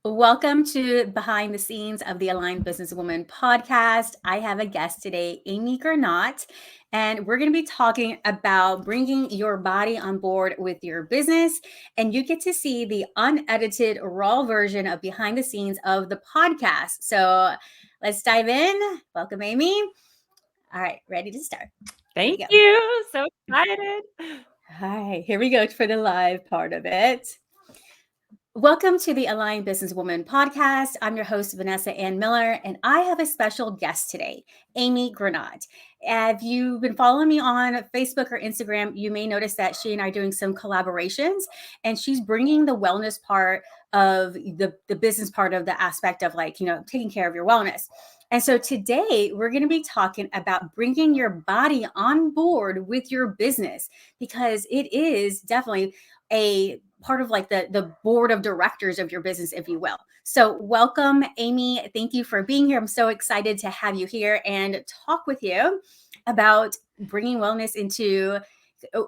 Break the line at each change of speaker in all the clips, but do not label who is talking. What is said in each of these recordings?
Welcome to Behind the Scenes of the Aligned Businesswoman podcast. I have a guest today, Amy Gernaat, and we're going to be talking about bringing your body on board with your business. And you get to see the unedited, raw version of behind the scenes of the podcast. So let's dive in. Welcome, Amy. All right, ready to start.
Thank you. So excited.
Hi, here we go for the live part of it. Welcome to the Aligned Businesswoman podcast. I'm your host, Vanessa Ann Miller, and I have a special guest today, Amy Gernaat. If you've been following me on Facebook or Instagram, you may notice that she and I are doing some collaborations, and she's bringing the wellness part of the business part of the aspect of taking care of your wellness. And so today we're going to be talking about bringing your body on board with your business, because it is definitely a part of the board of directors of your business, if you will. So welcome, Amy. Thank you for being here. I'm so excited to have you here and talk with you about bringing wellness into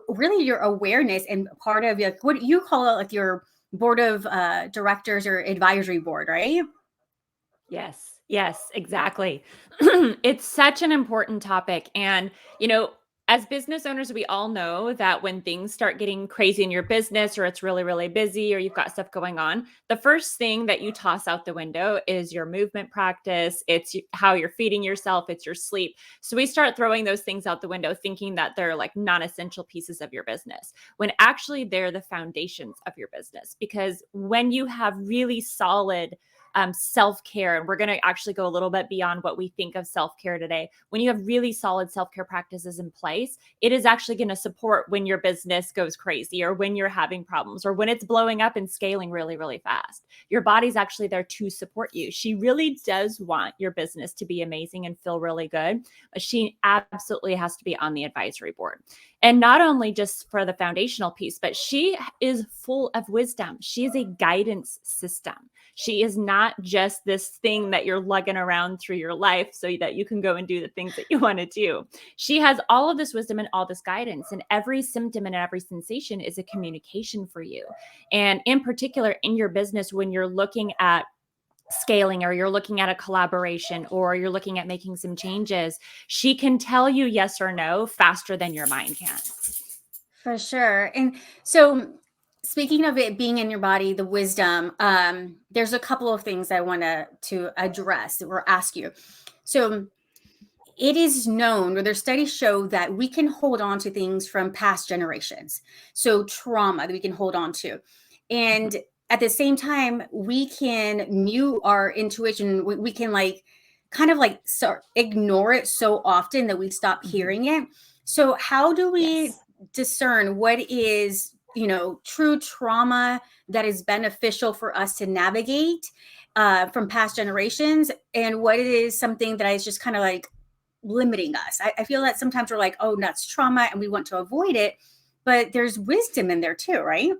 really your awareness and part of what you call it, like your board of directors or advisory board, right?
Yes, exactly. It's such an important topic. And, as business owners, we all know that when things start getting crazy in your business or it's really, really busy or you've got stuff going on, the first thing that you toss out the window is your movement practice. It's how you're feeding yourself. It's your sleep. So we start throwing those things out the window, thinking that they're like non-essential pieces of your business, when actually they're the foundations of your business. Because when you have really solid self-care, and we're going to actually go a little bit beyond what we think of self-care today. When you have really solid self-care practices in place, it is actually going to support when your business goes crazy or when you're having problems or when it's blowing up and scaling really, really fast. Your body's actually there to support you. She really does want your business to be amazing and feel really good, but she absolutely has to be on the advisory board. And not only just for the foundational piece, but she is full of wisdom. She is a guidance system. She is not just this thing that you're lugging around through your life so that you can go and do the things that you want to do. She has all of this wisdom and all this guidance, and every symptom and every sensation is a communication for you. And in particular, in your business, when you're looking at scaling or you're looking at a collaboration or you're looking at making some changes, she can tell you yes or no faster than your mind can.
For sure. And so speaking of it being in your body, the wisdom, there's a couple of things I want to address or ask you. So it is known, or their studies show, that we can hold on to things from past generations. So trauma that we can hold on to. And at the same time, we can mute our intuition. We can ignore it so often that we stop hearing it. So how do we discern what is, true trauma that is beneficial for us to navigate from past generations, and what it is something that is just kind of like limiting us? I feel that sometimes we're like, oh, that's trauma and we want to avoid it, but there's wisdom in there too, right?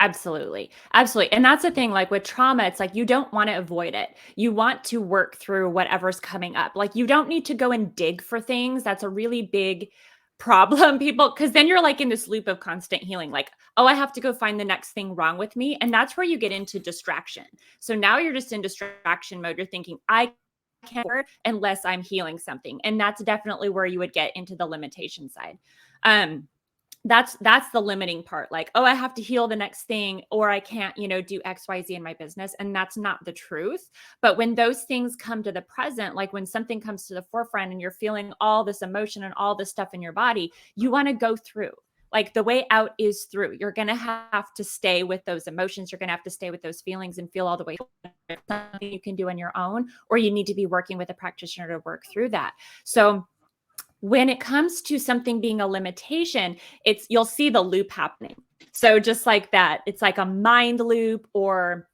Absolutely. Absolutely. And that's the thing, like with trauma, it's like, you don't want to avoid it. You want to work through whatever's coming up. Like, you don't need to go and dig for things. That's a really big problem, people, because then you're like in this loop of constant healing. Like, oh, I have to go find the next thing wrong with me. And that's where you get into distraction. So now you're just in distraction mode. You're thinking, I can't work unless I'm healing something. And that's definitely where you would get into the limitation side. That's the limiting part. Like, oh, I have to heal the next thing, or I can't, do X, Y, Z in my business. And that's not the truth. But when those things come to the present, like when something comes to the forefront and you're feeling all this emotion and all this stuff in your body, you want to go through. Like, the way out is through. You're going to have to stay with those emotions. You're going to have to stay with those feelings and feel all the way. Something you can do on your own, or you need to be working with a practitioner to work through that. So when it comes to something being a limitation, you'll see the loop happening. So just like that, it's like a mind loop or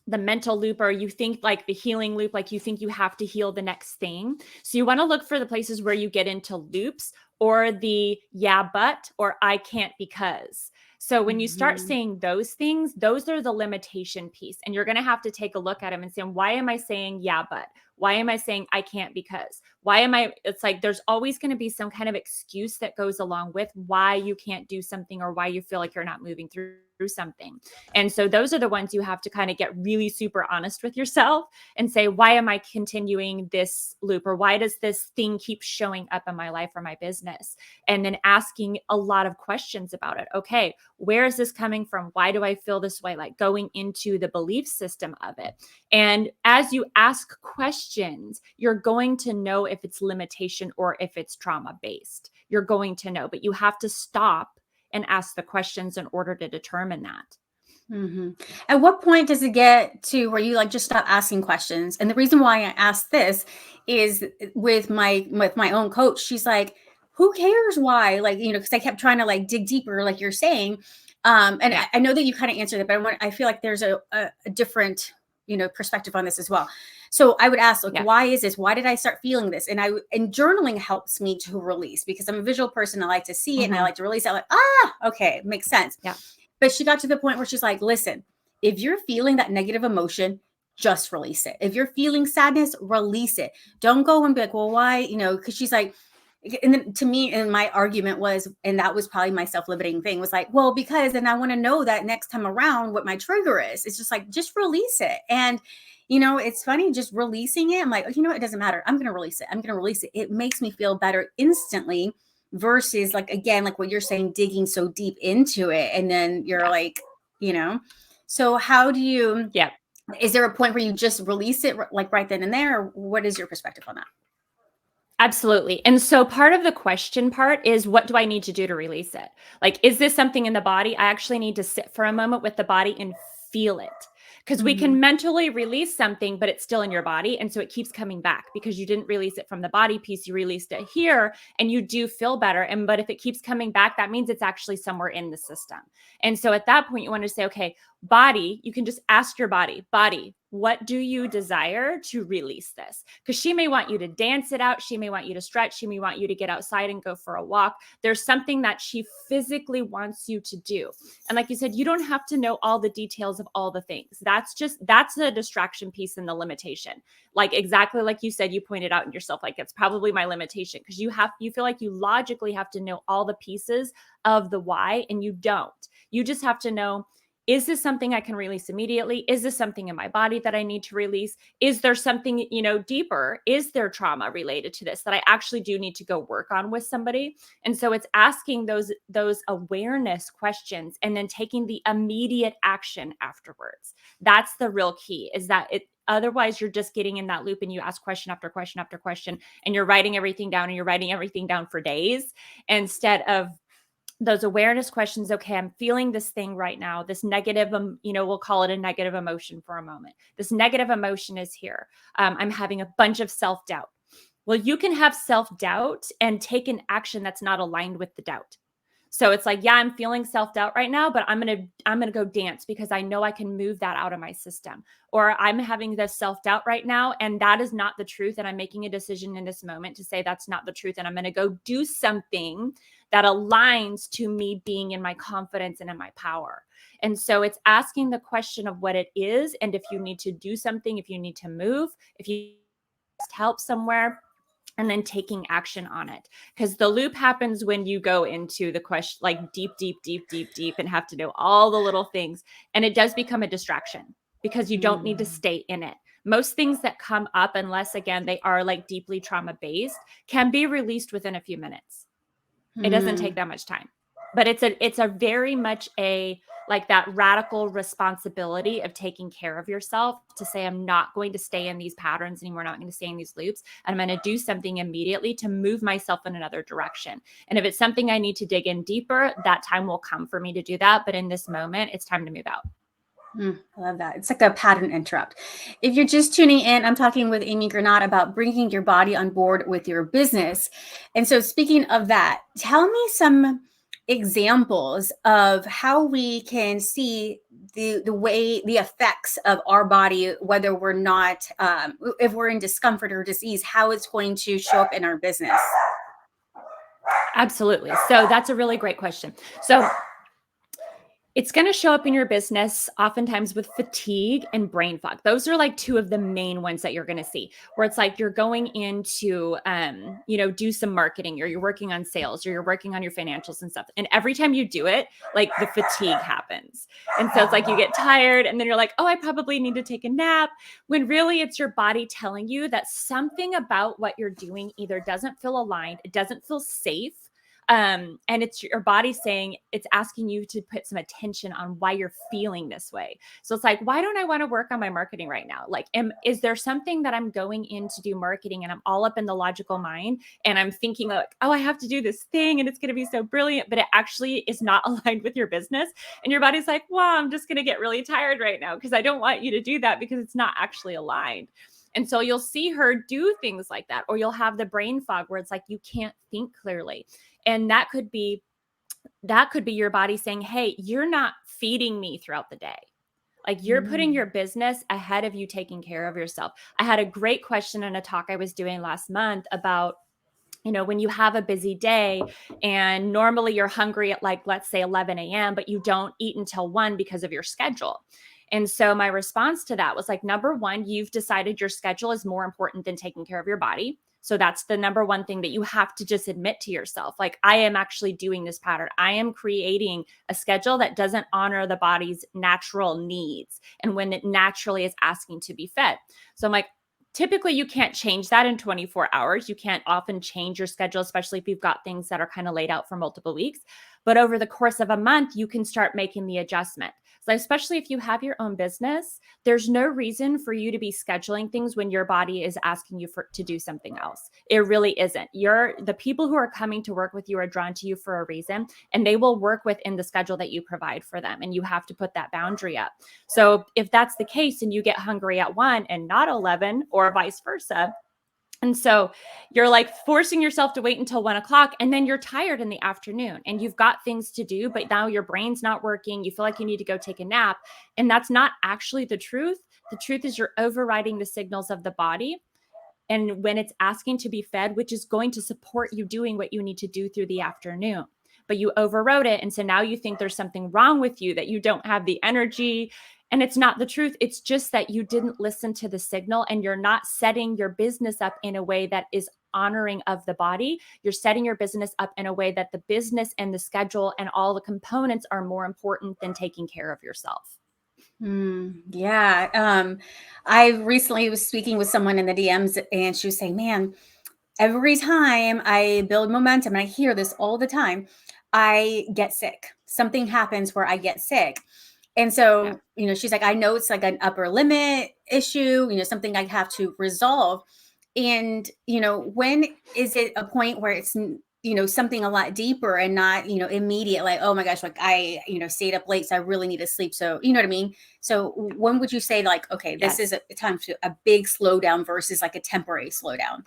the mental loop, or you think like the healing loop, like you think you have to heal the next thing. So you want to look for the places where you get into loops, or the yeah, but, or I can't because. So when you start saying those things, those are the limitation piece. And you're going to have to take a look at them and say, why am I saying yeah, but? Why am I saying I can't because? It's like there's always going to be some kind of excuse that goes along with why you can't do something or why you feel like you're not moving through through something. And so those are the ones you have to kind of get really super honest with yourself and say, why am I continuing this loop? Or why does this thing keep showing up in my life or my business? And then asking a lot of questions about it. Okay, where is this coming from? Why do I feel this way? Like going into the belief system of it. And as you ask questions, you're going to know if it's limitation or if it's trauma based. You're going to know, but you have to stop and ask the questions in order to determine that.
Mm-hmm. At what point does it get to where you like just stop asking questions? And the reason why I ask this is with my own coach, she's like, who cares why? Like, because I kept trying to like dig deeper, like you're saying. And I know that you kind of answered it, but I feel like there's a different, perspective on this as well. So I would ask, like, why is this? Why did I start feeling this? And journaling helps me to release because I'm a visual person. I like to see it and I like to release it. I'm like, okay, makes sense.
Yeah.
But she got to the point where she's like, listen, if you're feeling that negative emotion, just release it. If you're feeling sadness, release it. Don't go and be like, well, why? Because she's like, and then to me, and my argument was, and that was probably my self-limiting thing, was like, well, because then I want to know that next time around what my trigger is. It's just like, just release it. And, it's funny, just releasing it. I'm like, it doesn't matter. I'm going to release it. I'm going to release it. It makes me feel better instantly versus like, again, like what you're saying, digging so deep into it. And then you're like, so how do you, is there a point where you just release it like right then and there? Or what is your perspective on that?
Absolutely. And so part of the question part is, what do I need to do to release it? Like, is this something in the body? I actually need to sit for a moment with the body and feel it. Because we can mentally release something, but it's still in your body. And so it keeps coming back because you didn't release it from the body piece. You released it here and you do feel better. But if it keeps coming back, that means it's actually somewhere in the system. And so at that point, you want to say, okay, body, you can just ask your body, what do you desire to release this? Because she may want you to dance it out. She may want you to stretch. She may want you to get outside and go for a walk. There's something that she physically wants you to do. And like you said, you don't have to know all the details of all the things. That's the distraction piece and the limitation. Like exactly like you said, you pointed out in yourself, like it's probably my limitation because you feel like you logically have to know all the pieces of the why, and you don't. You just have to know, is this something I can release immediately? Is this something in my body that I need to release? Is there something, deeper? Is there trauma related to this that I actually do need to go work on with somebody? And so it's asking those awareness questions and then taking the immediate action afterwards. That's the real key, is that otherwise you're just getting in that loop and you ask question after question after question and you're writing everything down and you're writing everything down for days instead of those awareness questions. Okay, I'm feeling this thing right now, this negative, we'll call it a negative emotion for a moment. This negative emotion is here. I'm having a bunch of self-doubt. Well, you can have self-doubt and take an action that's not aligned with the doubt. So it's like, yeah, I'm feeling self-doubt right now, but I'm going to go dance because I know I can move that out of my system. Or I'm having this self-doubt right now, and that is not the truth. And I'm making a decision in this moment to say that's not the truth. And I'm going to go do something that aligns to me being in my confidence and in my power. And so it's asking the question of what it is. And if you need to do something, if you need to move, if you need help somewhere, and then taking action on it. Because the loop happens when you go into the question, like deep, and have to know all the little things. And it does become a distraction because you don't need to stay in it. Most things that come up, unless again, they are like deeply trauma-based, can be released within a few minutes. It doesn't take that much time, but it's a very much like that radical responsibility of taking care of yourself to say, I'm not going to stay in these patterns anymore. I'm not going to stay in these loops. And I'm going to do something immediately to move myself in another direction. And if it's something I need to dig in deeper, that time will come for me to do that. But in this moment, it's time to move out.
I love that. It's like a pattern interrupt. If you're just tuning in, I'm talking with Amy Gernaat about bringing your body on board with your business. And so speaking of that, tell me some examples of how we can see the effects of our body, whether we're not, if we're in discomfort or disease, how it's going to show up in our business.
Absolutely. So that's a really great question. So It's going to show up in your business oftentimes with fatigue and brain fog. Those are like two of the main ones that you're going to see, where it's like you're going into, do some marketing, or you're working on sales, or you're working on your financials and stuff. And every time you do it, like the fatigue happens. And so it's like you get tired, and then you're like, oh, I probably need to take a nap, when really it's your body telling you that something about what you're doing either doesn't feel aligned, it doesn't feel safe. And it's your body saying, it's asking you to put some attention on why you're feeling this way. So it's like, why don't I want to work on my marketing right now? Like, is there something that I'm going in to do marketing and I'm all up in the logical mind and I'm thinking like, oh, I have to do this thing and it's going to be so brilliant, but it actually is not aligned with your business. And your body's like, well, I'm just going to get really tired right now because I don't want you to do that because it's not actually aligned. And so you'll see her do things like that, or you'll have the brain fog where it's like, you can't think clearly. And that could be your body saying, hey, you're not feeding me throughout the day. Like, you're putting your business ahead of you taking care of yourself. I had a great question in a talk I was doing last month about, when you have a busy day and normally you're hungry at, like, let's say 11 a.m., but you don't eat until 1 because of your schedule. And so my response to that was like, number one, you've decided your schedule is more important than taking care of your body. So that's the number one thing that you have to just admit to yourself. Like, I am actually doing this pattern. I am creating a schedule that doesn't honor the body's natural needs and when it naturally is asking to be fed. So I'm like, typically you can't change that in 24 hours. You can't often change your schedule, especially if you've got things that are kind of laid out for multiple weeks. But over the course of a month, you can start making the adjustment. So especially if you have your own business, there's no reason for you to be scheduling things when your body is asking you to do something else. It really isn't. The people who are coming to work with you are drawn to you for a reason, and they will work within the schedule that you provide for them. And you have to put that boundary up. So if that's the case and you get hungry at 1 and not 11, or vice versa, and so you're like forcing yourself to wait until 1 o'clock, and then you're tired in the afternoon and you've got things to do, but now your brain's not working. You feel like you need to go take a nap. And that's not actually the truth. The truth is you're overriding the signals of the body. And when it's asking to be fed, which is going to support you doing what you need to do through the afternoon, but you overrode it. And so now you think there's something wrong with you, that you don't have the energy. And it's not the truth. It's just that you didn't listen to the signal, and you're not setting your business up in a way that is honoring of the body. You're setting your business up in a way that the business and the schedule and all the components are more important than taking care of yourself.
Yeah. I recently was speaking with someone in the DMs, and she was saying, man, every time I build momentum, and I hear this all the time, I get sick. Something happens where I get sick. And so, she's like, I know it's like an upper limit issue, something I have to resolve. And, when is it a point where it's, something a lot deeper and not, immediate, like, oh my gosh, like I, stayed up late, so I really need to sleep. So, you know what I mean? So when would you say, like, okay, this is a time to a big slowdown versus like a temporary slowdown?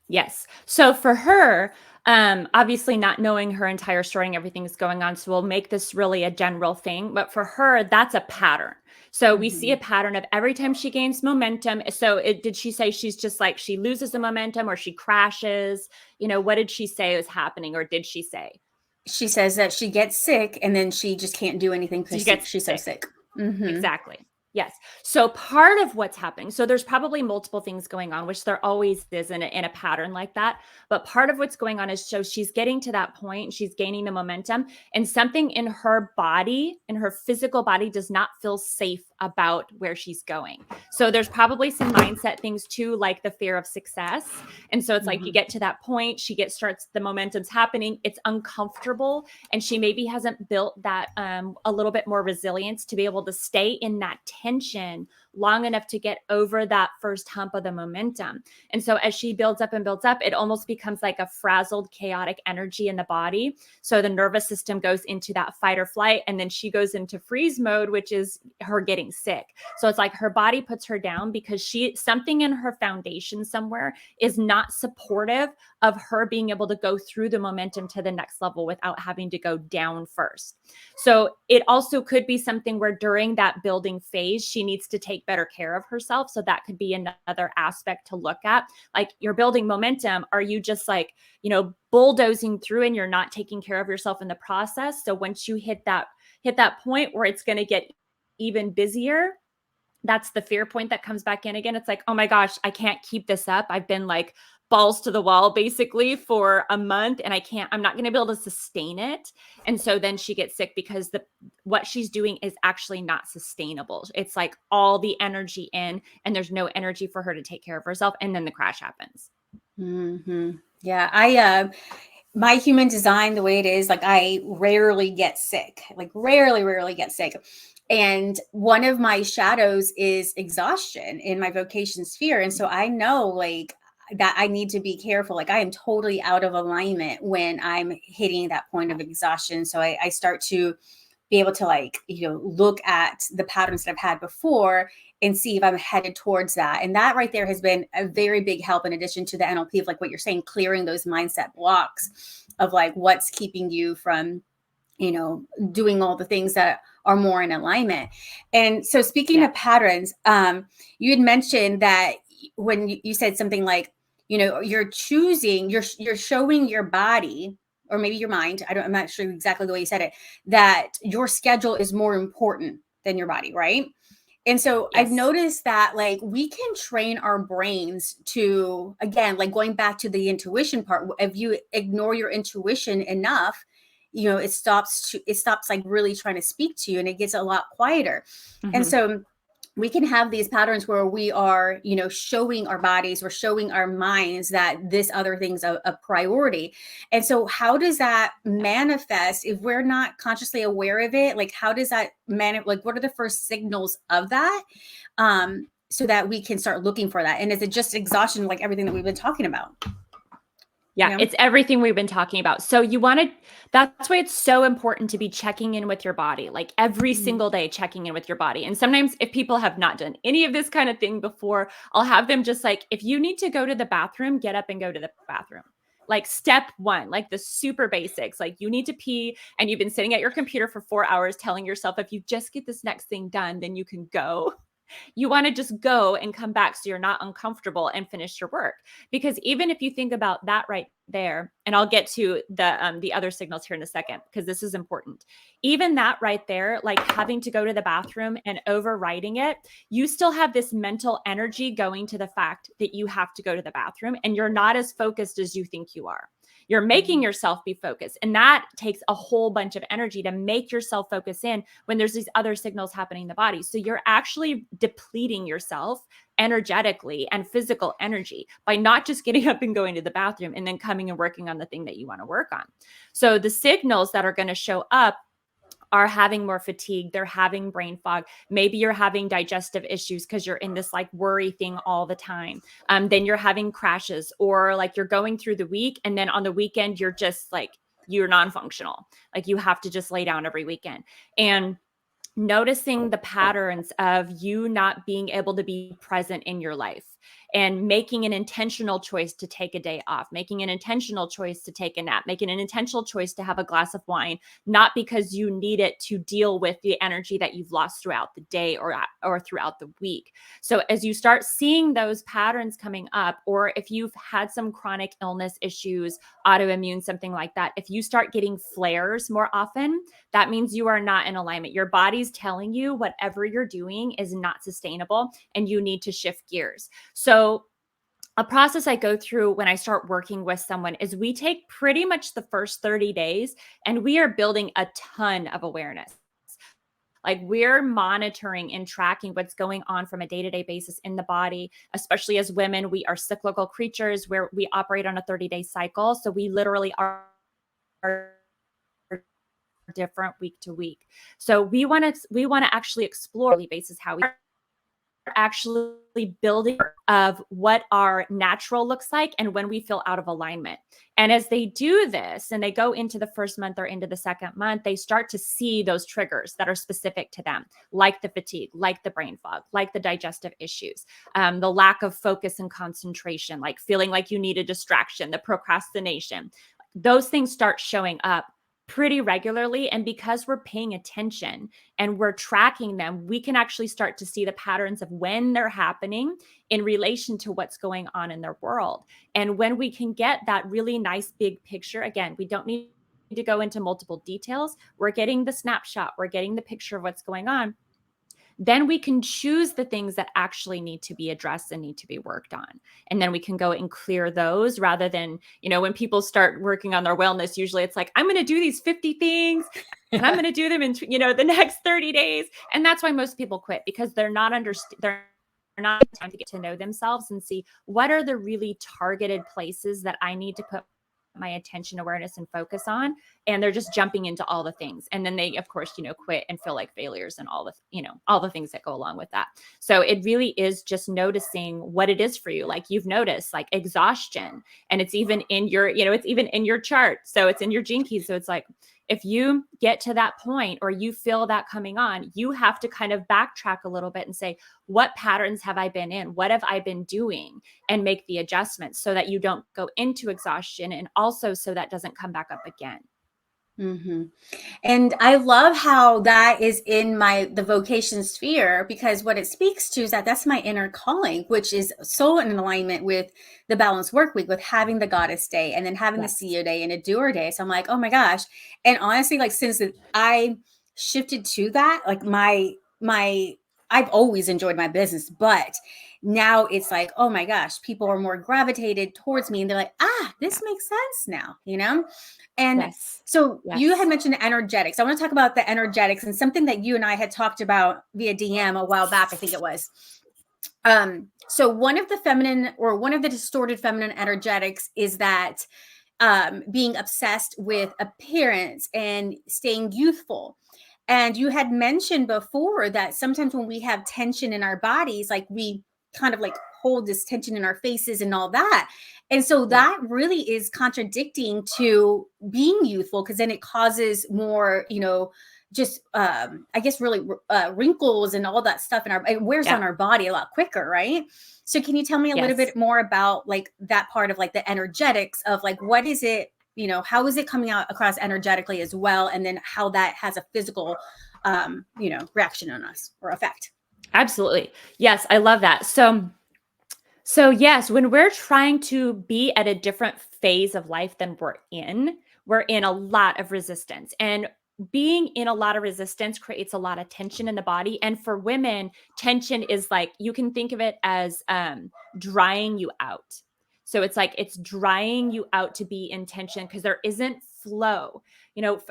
Yes. So for her, obviously not knowing her entire story and everything that's going on, so we'll make this really a general thing. But for her, that's a pattern. So we see a pattern of every time she gains momentum. So did she say she's just like, she loses the momentum or she crashes? What did she say is happening, or did she say?
She says that she gets sick and then she just can't do anything because she's so sick.
Exactly. Yes. So part of what's happening, so there's probably multiple things going on, which there always is in a pattern like that. But part of what's going on is, so she's getting to that point, she's gaining the momentum, and something in her body, in her physical body, does not feel safe about where she's going. So there's probably some mindset things too, like the fear of success. And so it's like you get to that point, the momentum's happening, it's uncomfortable, and she maybe hasn't built that a little bit more resilience to be able to stay in that tension long enough to get over that first hump of the momentum. And so as she builds up and builds up, it almost becomes like a frazzled, chaotic energy in the body. So the nervous system goes into that fight or flight, and then she goes into freeze mode, which is her getting sick. So it's like her body puts her down because something in her foundation somewhere is not supportive of her being able to go through the momentum to the next level without having to go down first. So it also could be something where during that building phase, she needs to take better care of herself. So that could be another aspect to look at. Like, you're building momentum. Are you just like, bulldozing through and you're not taking care of yourself in the process? So once you hit that hit that point where it's going to get even busier, that's the fear point that comes back in again. It's like, oh my gosh, I can't keep this up. I've been like balls to the wall basically for a month and I'm not going to be able to sustain it. And so then she gets sick because what she's doing is actually not sustainable. It's like all the energy in and there's no energy for her to take care of herself. And then the crash happens.
Mm-hmm. Yeah. My human design, the way it is, like I rarely get sick, like rarely get sick. And one of my shadows is exhaustion in my vocation sphere. And so I know like that I need to be careful. Like I am totally out of alignment when I'm hitting that point of exhaustion. So I start to be able to like, look at the patterns that I've had before and see if I'm headed towards that. And that right there has been a very big help in addition to the NLP of like what you're saying, clearing those mindset blocks of like what's keeping you from, doing all the things that are more in alignment. And so speaking of patterns, you had mentioned that when you said something like, you're choosing, you're showing your body or maybe your mind, I'm not sure exactly the way you said it, that your schedule is more important than your body, right? And so I've noticed that like we can train our brains to, again, like going back to the intuition part, if you ignore your intuition enough, it stops like really trying to speak to you and it gets a lot quieter. Mm-hmm. And so we can have these patterns where we are, showing our bodies, we're showing our minds that this other thing's a priority. And so how does that manifest if we're not consciously aware of it? Like, how does that like, what are the first signals of that? So that we can start looking for that. And is it just exhaustion, like everything that we've been talking about?
Yeah, it's everything we've been talking about. So that's why it's so important to be checking in with your body, like every single day checking in with your body. And sometimes if people have not done any of this kind of thing before, I'll have them just like, if you need to go to the bathroom, get up and go to the bathroom. Like step one, like the super basics, like you need to pee and you've been sitting at your computer for 4 hours telling yourself, if you just get this next thing done, then you can go. You want to just go and come back so you're not uncomfortable and finish your work. Because even if you think about that right there, and I'll get to the other signals here in a second, because this is important. Even that right there, like having to go to the bathroom and overriding it, you still have this mental energy going to the fact that you have to go to the bathroom and you're not as focused as you think you are. You're making yourself be focused. And that takes a whole bunch of energy to make yourself focus in when there's these other signals happening in the body. So you're actually depleting yourself energetically and physical energy by not just getting up and going to the bathroom and then coming and working on the thing that you want to work on. So the signals that are going to show up are having more fatigue, they're having brain fog. Maybe you're having digestive issues because you're in this like worry thing all the time. Then you're having crashes, or like you're going through the week and then on the weekend, you're just like, you're non-functional. Like you have to just lay down every weekend. And noticing the patterns of you not being able to be present in your life and making an intentional choice to take a day off, making an intentional choice to take a nap, making an intentional choice to have a glass of wine, not because you need it to deal with the energy that you've lost throughout the day or throughout the week. So as you start seeing those patterns coming up, or if you've had some chronic illness issues, autoimmune, something like that, if you start getting flares more often, that means you are not in alignment. Your body's telling you whatever you're doing is not sustainable and you need to shift gears. So a process I go through when I start working with someone is we take pretty much the first 30 days and we are building a ton of awareness. Like we're monitoring and tracking what's going on from a day-to-day basis in the body, especially as women. We are cyclical creatures where we operate on a 30-day cycle. So we literally are different week to week. So we want to actually explore on a daily basis how we are actually building of what our natural looks like and when we feel out of alignment. And as they do this and they go into the first month or into the second month, they start to see those triggers that are specific to them, like the fatigue, like the brain fog, like the digestive issues, the lack of focus and concentration, like feeling like you need a distraction, the procrastination. Those things start showing up pretty regularly. And because we're paying attention and we're tracking them, we can actually start to see the patterns of when they're happening in relation to what's going on in their world. And when we can get that really nice big picture, again, we don't need to go into multiple details. We're getting the snapshot. We're getting the picture of what's going on. Then we can choose the things that actually need to be addressed and need to be worked on. And then we can go and clear those rather than, when people start working on their wellness, usually it's like, I'm going to do these 50 things and I'm going to do them in, the next 30 days. And that's why most people quit, because they're not time to get to know themselves and see what are the really targeted places that I need to put my attention, awareness, and focus on. And they're just jumping into all the things. And then they, of course, quit and feel like failures and all the things that go along with that. So it really is just noticing what it is for you. Like you've noticed like exhaustion, and it's even in your, it's even in your chart. So it's in your gene keys. So it's like, if you get to that point or you feel that coming on, you have to kind of backtrack a little bit and say, what patterns have I been in? What have I been doing? And make the adjustments so that you don't go into exhaustion, and also so that doesn't come back up again.
Mm-hmm. And I love how that is in the vocation sphere, because what it speaks to is that's my inner calling, which is so in alignment with the balanced work week, with having the goddess day and then having the CEO day and a doer day. So I'm like, oh my gosh. And honestly, like since I shifted to that, like I've always enjoyed my business, but now it's like, oh my gosh, people are more gravitated towards me and they're like, this makes sense now, And so you had mentioned energetics. I want to talk about the energetics, and something that you and I had talked about via DM a while back, I think it was. So one of the distorted feminine energetics is that being obsessed with appearance and staying youthful. And you had mentioned before that sometimes when we have tension in our bodies, like we kind of like hold this tension in our faces and all that. And so that really is contradicting to being youthful, because then it causes more, just, I guess, really wrinkles and all that stuff. It wears on our body a lot quicker, right? So can you tell me a little bit more about like that part of like the energetics of like, what is it, how is it coming out across energetically as well? And then how that has a physical, reaction on us or effect.
Absolutely. Yes. I love that. So yes, when we're trying to be at a different phase of life than we're in a lot of resistance. And being in a lot of resistance creates a lot of tension in the body. And for women, tension is like, you can think of it as drying you out. So it's like it's drying you out to be in tension because there isn't flow.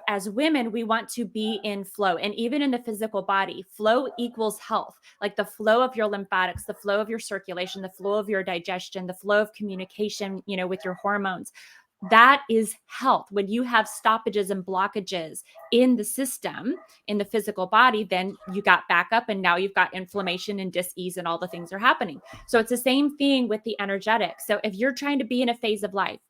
As women, we want to be in flow. And even in the physical body, flow equals health. Like the flow of your lymphatics, the flow of your circulation, the flow of your digestion, the flow of communication, with your hormones. That is health. When you have stoppages and blockages in the system, in the physical body, then you got back up and now you've got inflammation and dis-ease and all the things are happening. So it's the same thing with the energetic. So if you're trying to be in a phase of life,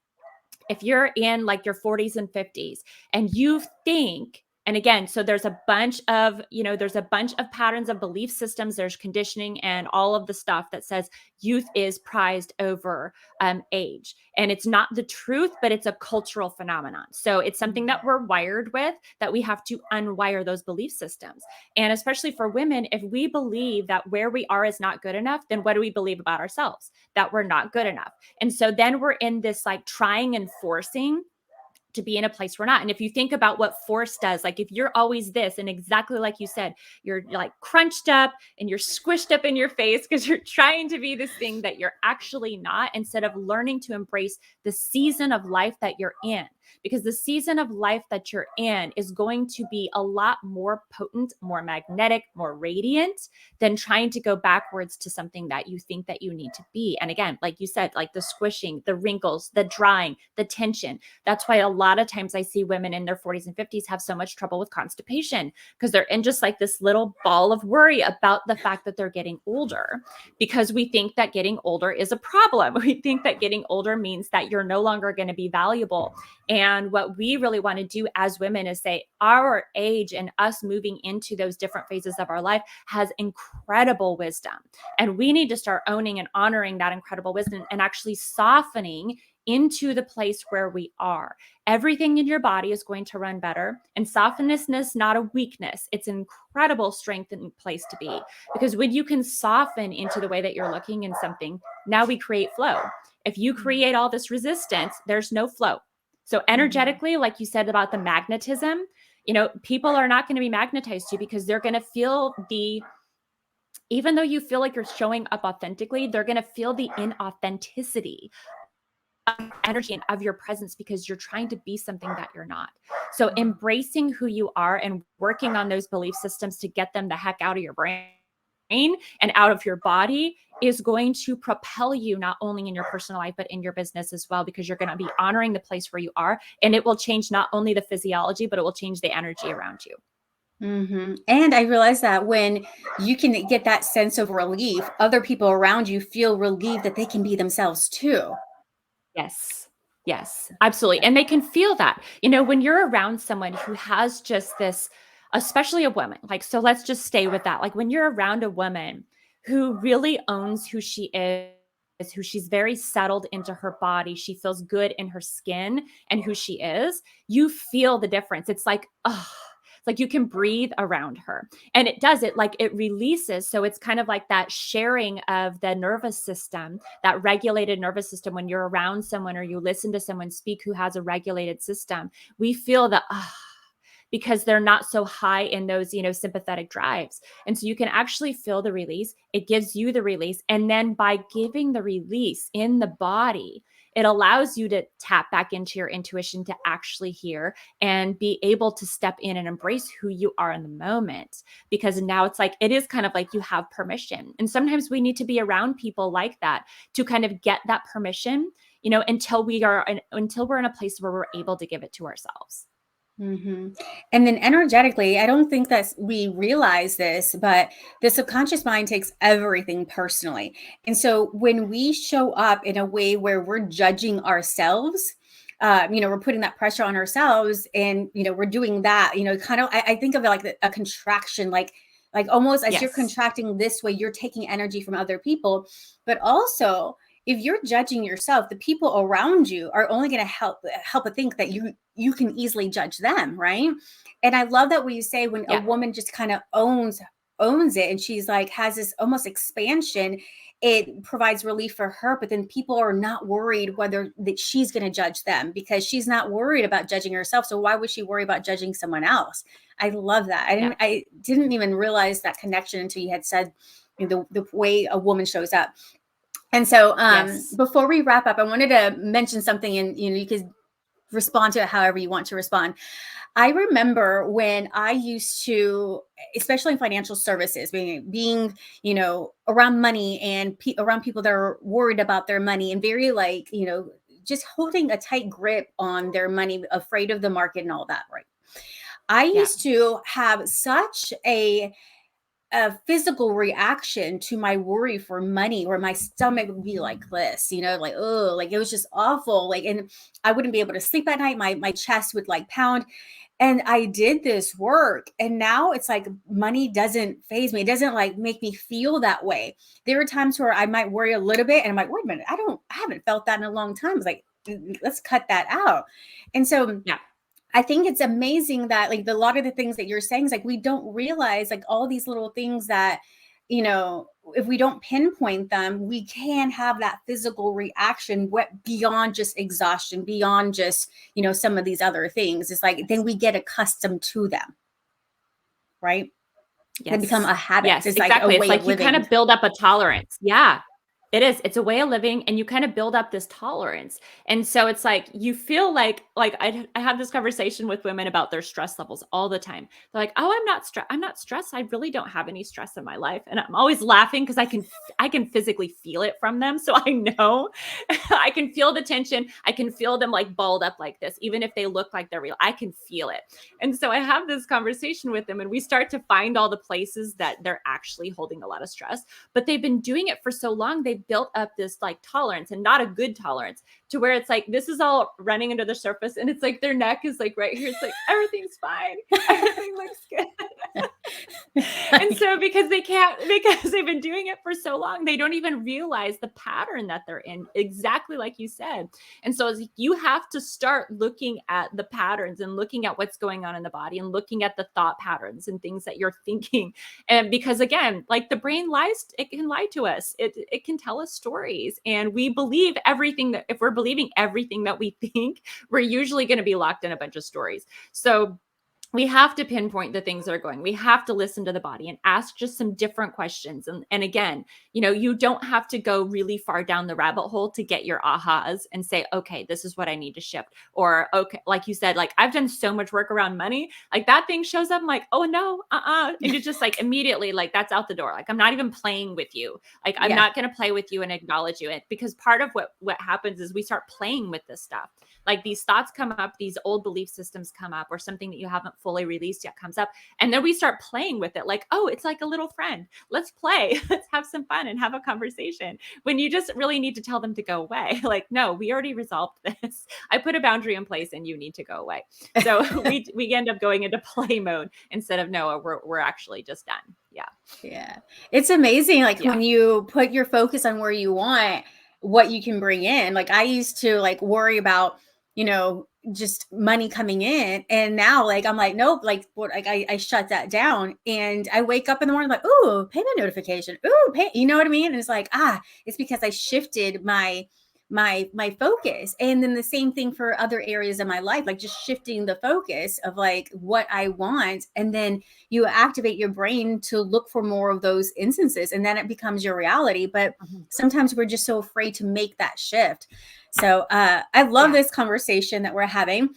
if you're in like your 40s and 50s and you think, and again, so there's a bunch of patterns of belief systems, there's conditioning and all of the stuff that says youth is prized over age. And it's not the truth, but it's a cultural phenomenon. So it's something that we're wired with, that we have to unwire those belief systems. And especially for women, if we believe that where we are is not good enough, then what do we believe about ourselves? That we're not good enough. And so then we're in this like trying and forcing to be in a place we're not. And if you think about what force does, like if you're always this, and exactly like you said, you're like crunched up and you're squished up in your face because you're trying to be this thing that you're actually not, instead of learning to embrace the season of life that you're in. Because the season of life that you're in is going to be a lot more potent, more magnetic, more radiant than trying to go backwards to something that you think that you need to be. And again, like you said, like the squishing, the wrinkles, the drying, the tension. That's why a lot of times I see women in their 40s and 50s have so much trouble with constipation, because they're in just like this little ball of worry about the fact that they're getting older, because we think that getting older is a problem. We think that getting older means that you're no longer going to be valuable. And what we really want to do as women is say our age and us moving into those different phases of our life has incredible wisdom. And we need to start owning and honoring that incredible wisdom and actually softening into the place where we are. Everything in your body is going to run better. And softness is not a weakness. It's an incredible strength and place to be. Because when you can soften into the way that you're looking in something, now we create flow. If you create all this resistance, there's no flow. So energetically, like you said about the magnetism, people are not going to be magnetized to you because they're going to feel even though you feel like you're showing up authentically, they're going to feel the inauthenticity of energy and of your presence because you're trying to be something that you're not. So embracing who you are and working on those belief systems to get them the heck out of your brain and out of your body is going to propel you not only in your personal life, but in your business as well, because you're going to be honoring the place where you are. And it will change not only the physiology, but it will change the energy around you.
And I realized that when you can get that sense of relief, other people around you feel relieved that they can be themselves too.
Yes, absolutely. And they can feel that, when you're around someone who has just this, especially a woman, so let's just stay with that. Like when you're around a woman who really owns who she is, who she's very settled into her body, she feels good in her skin and who she is, you feel the difference. It's like, like you can breathe around her, and it does it, like it releases. So it's kind of like that sharing of the nervous system, that regulated nervous system. When you're around someone or you listen to someone speak who has a regulated system, we feel the because they're not so high in those, sympathetic drives. And so you can actually feel the release. It gives you the release. And then by giving the release in the body, it allows you to tap back into your intuition to actually hear and be able to step in and embrace who you are in the moment. Because now it's like, it is kind of like you have permission. And sometimes we need to be around people like that to kind of get that permission, until we're in a place where we're able to give it to ourselves.
And then energetically, I don't think that we realize this, but the subconscious mind takes everything personally. And so when we show up in a way where we're judging ourselves, we're putting that pressure on ourselves, and, we're doing that, kind of, I think of it like a contraction, like almost as you're contracting this way, you're taking energy from other people. But also, if you're judging yourself, the people around you are only going to help think that you can easily judge them, right? And I love that what you say, when a woman just kind of owns it, and she's like, has this almost expansion, it provides relief for her. But then people are not worried whether that she's going to judge them, because she's not worried about judging herself. So why would she worry about judging someone else? I love that. I didn't even realize that connection until you had said the way a woman shows up. And so before we wrap up, I wanted to mention something, and you could respond to it however you want to respond. I remember when I used to, especially in financial services, being around money and around people that are worried about their money, and very just holding a tight grip on their money, afraid of the market and all that, right? I used to have such a physical reaction to my worry for money, where my stomach would be like this, like, oh, like it was just awful. And I wouldn't be able to sleep at night. My chest would pound. And I did this work, and now it's like money doesn't faze me. It doesn't make me feel that way. There are times where I might worry a little bit, and I'm like, wait a minute, I haven't felt that in a long time. It's like, let's cut that out. And so I think it's amazing that a lot of the things that you're saying is we don't realize all these little things that, if we don't pinpoint them, we can have that physical reaction beyond just exhaustion, beyond just, some of these other things. It's then we get accustomed to them, right? They become a habit.
Yes,
it's
exactly.
A way
it's
of
you
living.
kind of build up a tolerance. Yeah. It is. It's a way of living, and you kind of build up this tolerance. And so it's you feel like I have this conversation with women about their stress levels all the time. They're like, oh, I'm not stressed. I really don't have any stress in my life. And I'm always laughing because I can physically feel it from them. So I know I can feel the tension. I can feel them balled up like this, even if they look like they're real. I can feel it. And so I have this conversation with them, and we start to find all the places that they're actually holding a lot of stress, but they've been doing it for so long. They've built up this tolerance, and not a good tolerance, to where it's this is all running under the surface, and it's their neck is right here. It's everything's fine. Everything looks good. And so because they've been doing it for so long, they don't even realize the pattern that they're in, exactly like you said. And so you have to start looking at the patterns and looking at what's going on in the body, and looking at the thought patterns and things that you're thinking. And because again, the brain lies, it can lie to us. It can tell us stories, and we believe everything that, if we're believing everything that we think, we're usually going to be locked in a bunch of stories. So we have to pinpoint the things that are going. We have to listen to the body and ask just some different questions. And again, you don't have to go really far down the rabbit hole to get your ahas and say, okay, this is what I need to shift. Or, okay, like you said, like I've done so much work around money, like that thing shows up, I'm like, oh no, And it's just like immediately, like that's out the door. Like I'm not even playing with you. Like I'm not going to play with you and acknowledge you. Because part of what happens is we start playing with this stuff. Like these thoughts come up, these old belief systems come up, or something that you haven't fully released yet comes up. And then we start playing with it. Like, oh, it's like a little friend. Let's play. Let's have some fun and have a conversation. When you just really need to tell them to go away. Like, no, we already resolved this. I put a boundary in place and you need to go away. So we end up going into play mode instead of, no, we're actually just done. Yeah.
Yeah. It's amazing. Like when you put your focus on where you want, what you can bring in. Like I used to like worry about, just money coming in. And now like, I'm like, nope, like what, like I shut that down and I wake up in the morning like, ooh, payment notification. Ooh, pay, you know what I mean? And it's like, it's because I shifted my focus. And then the same thing for other areas of my life, like just shifting the focus of like what I want. And then you activate your brain to look for more of those instances. And then it becomes your reality. But sometimes we're just so afraid to make that shift. So I love this conversation that we're having.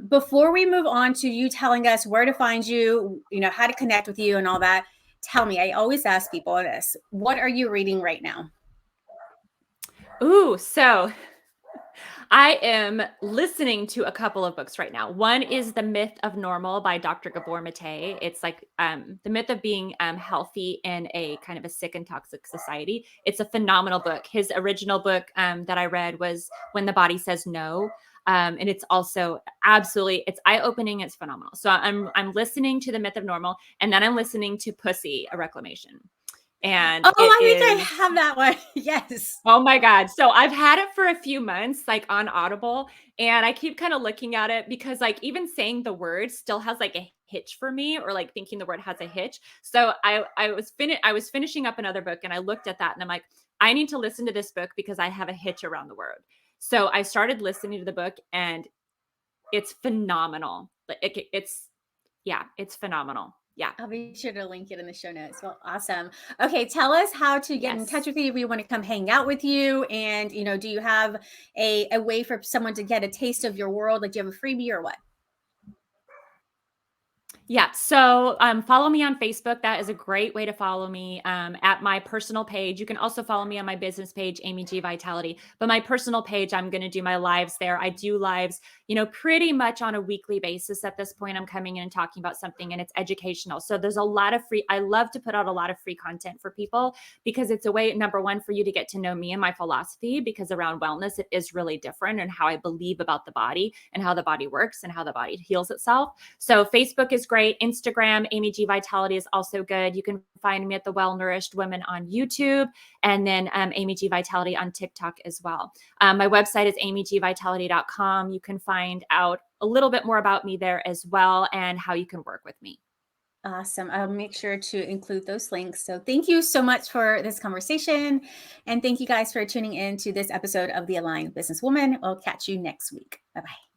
Before we move on to you telling us where to find you, how to connect with you and all that, tell me, I always ask people this, what are you reading right now?
Ooh, so I am listening to a couple of books right now. One is The Myth of Normal by Dr. 𝗕𝗂𝗄𝗃. It's like the myth of being healthy in a kind of a sick and toxic society. It's a phenomenal book. His original book that I read was When the Body Says No. And it's also absolutely, it's eye-opening. It's phenomenal. So I'm listening to The Myth of Normal, and then I'm listening to 𝗬𝗂𝗂𝗂, A Reclamation. And
I think I have that one. Yes.
Oh my God. So I've had it for a few months, like on Audible, and I keep kind of looking at it because like even saying the word still has like a hitch for me, or like thinking the word has a hitch. So I was finishing up another book and I looked at that and I'm like, I need to listen to this book because I have a hitch around the word. So I started listening to the book and it's phenomenal. It's phenomenal. Yeah.
I'll be sure to link it in the show notes. Well, awesome. Okay. Tell us how to get in touch with you if we want to come hang out with you. And, do you have a way for someone to get a taste of your world? Like, do you have a freebie or what?
Yeah. So follow me on Facebook. That is a great way to follow me at my personal page. You can also follow me on my business page, Amy G Vitality. But my personal page, I'm going to do my lives there. I do lives, pretty much on a weekly basis. At this point, I'm coming in and talking about something and it's educational. So there's a lot of I love to put out a lot of free content for people because it's a way, number one, for you to get to know me and my philosophy, because around wellness, it is really different, and how I believe about the body and how the body works and how the body heals itself. So Facebook is great. Instagram, Amy G Vitality is also good. You can find me at The Well Nourished Women on YouTube, and then Amy G Vitality on TikTok as well. My website is amygvitality.com. You can find out a little bit more about me there as well and how you can work with me.
Awesome. I'll make sure to include those links. So thank you so much for this conversation. And thank you guys for tuning in to this episode of The Aligned Businesswoman. We'll catch you next week. Bye-bye.